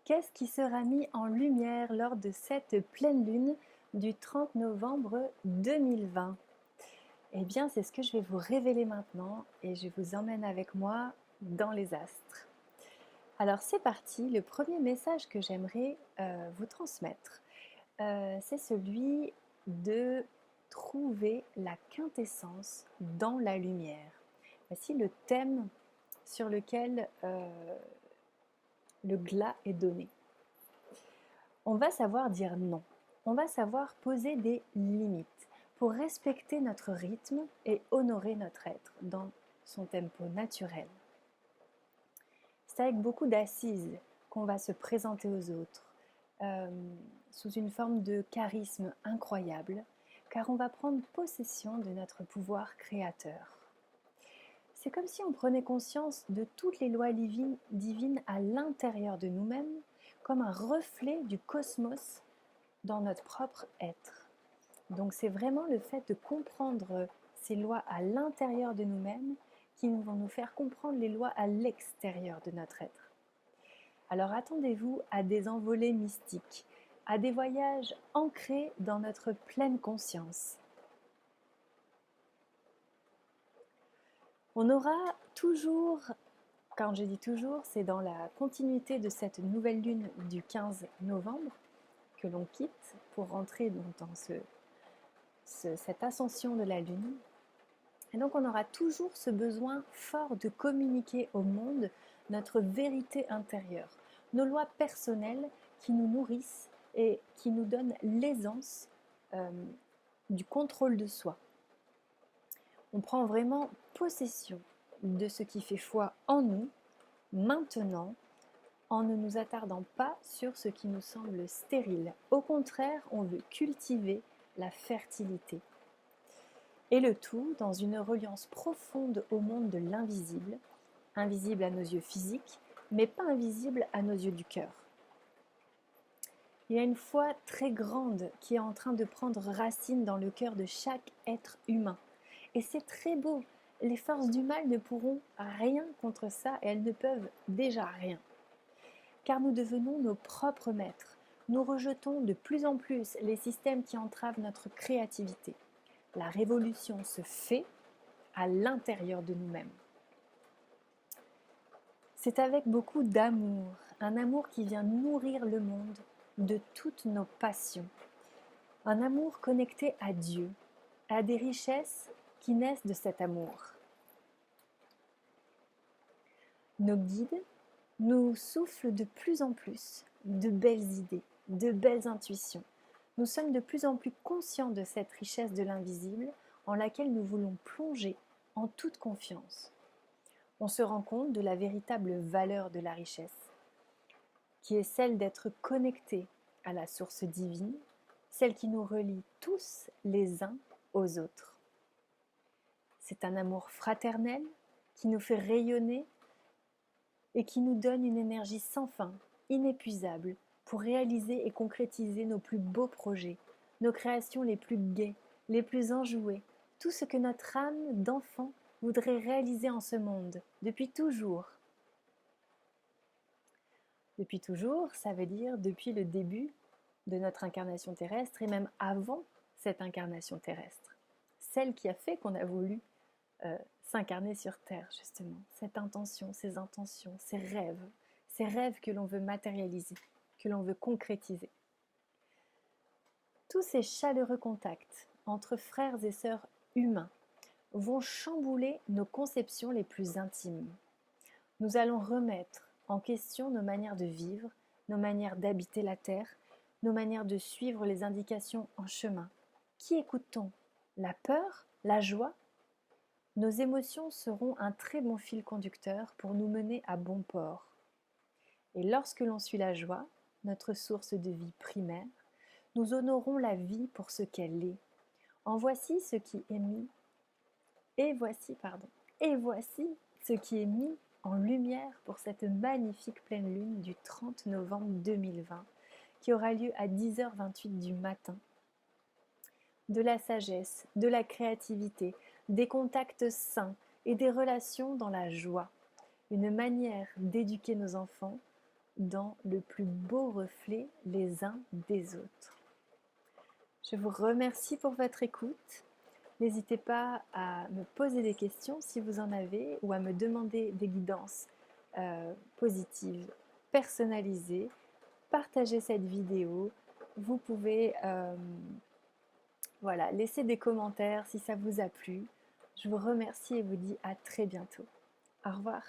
Qu'est-ce qui sera mis en lumière lors de cette pleine lune du 30 novembre 2020? Eh bien, c'est ce que je vais vous révéler maintenant et je vous emmène avec moi dans les astres. Alors c'est parti, le premier message que j'aimerais vous transmettre, c'est celui de trouver la quintessence dans la lumière. Voici le thème sur lequel le glas est donné. On va savoir dire non, on va savoir poser des limites pour respecter notre rythme et honorer notre être dans son tempo naturel. C'est avec beaucoup d'assises qu'on va se présenter aux autres, sous une forme de charisme incroyable, car on va prendre possession de notre pouvoir créateur. C'est comme si on prenait conscience de toutes les lois divines à l'intérieur de nous-mêmes, comme un reflet du cosmos dans notre propre être. Donc c'est vraiment le fait de comprendre ces lois à l'intérieur de nous-mêmes qui vont nous faire comprendre les lois à l'extérieur de notre être. Alors attendez-vous à des envolées mystiques, à des voyages ancrés dans notre pleine conscience. On aura toujours, quand je dis toujours, c'est dans la continuité de cette nouvelle lune du 15 novembre que l'on quitte pour rentrer dans cette ascension de la lune. Et donc on aura toujours ce besoin fort de communiquer au monde notre vérité intérieure, nos lois personnelles qui nous nourrissent et qui nous donnent l'aisance du contrôle de soi. On prend vraiment possession de ce qui fait foi en nous, maintenant, en ne nous attardant pas sur ce qui nous semble stérile. Au contraire, on veut cultiver la fertilité. Et le tout dans une reliance profonde au monde de l'invisible, invisible à nos yeux physiques, mais pas invisible à nos yeux du cœur. Il y a une foi très grande qui est en train de prendre racine dans le cœur de chaque être humain. Et c'est très beau. Les forces du mal ne pourront rien contre ça et elles ne peuvent déjà rien. Car nous devenons nos propres maîtres. Nous rejetons de plus en plus les systèmes qui entravent notre créativité. La révolution se fait à l'intérieur de nous-mêmes. C'est avec beaucoup d'amour, un amour qui vient nourrir le monde de toutes nos passions. Un amour connecté à Dieu, à des richesses qui naissent de cet amour. Nos guides nous soufflent de plus en plus de belles idées, de belles intuitions. Nous sommes de plus en plus conscients de cette richesse de l'invisible en laquelle nous voulons plonger en toute confiance. On se rend compte de la véritable valeur de la richesse, qui est celle d'être connectés à la source divine, celle qui nous relie tous les uns aux autres. C'est un amour fraternel qui nous fait rayonner et qui nous donne une énergie sans fin, inépuisable, pour réaliser et concrétiser nos plus beaux projets, nos créations les plus gaies, les plus enjouées, tout ce que notre âme d'enfant voudrait réaliser en ce monde, depuis toujours. Depuis toujours, ça veut dire depuis le début de notre incarnation terrestre et même avant cette incarnation terrestre. Celle qui a fait qu'on a voulu s'incarner sur Terre, justement. Cette intention, ces rêves que l'on veut matérialiser, que l'on veut concrétiser. Tous ces chaleureux contacts entre frères et sœurs humains vont chambouler nos conceptions les plus intimes. Nous allons remettre en question nos manières de vivre, nos manières d'habiter la Terre, nos manières de suivre les indications en chemin. Qui écoute-t-on? La peur? La joie? Nos émotions seront un très bon fil conducteur pour nous mener à bon port. Et lorsque l'on suit la joie, notre source de vie primaire, nous honorons la vie pour ce qu'elle est. En voici ce qui est mis, et voici ce qui est mis en lumière pour cette magnifique pleine lune du 30 novembre 2020, qui aura lieu à 10h28 du matin. De la sagesse, de la créativité, des contacts sains et des relations dans la joie. Une manière d'éduquer nos enfants dans le plus beau reflet les uns des autres. Je vous remercie pour votre écoute. N'hésitez pas à me poser des questions si vous en avez ou à me demander des guidances positives, personnalisées. Partagez cette vidéo. Vous pouvez laisser des commentaires si ça vous a plu. Je vous remercie et vous dis à très bientôt. Au revoir.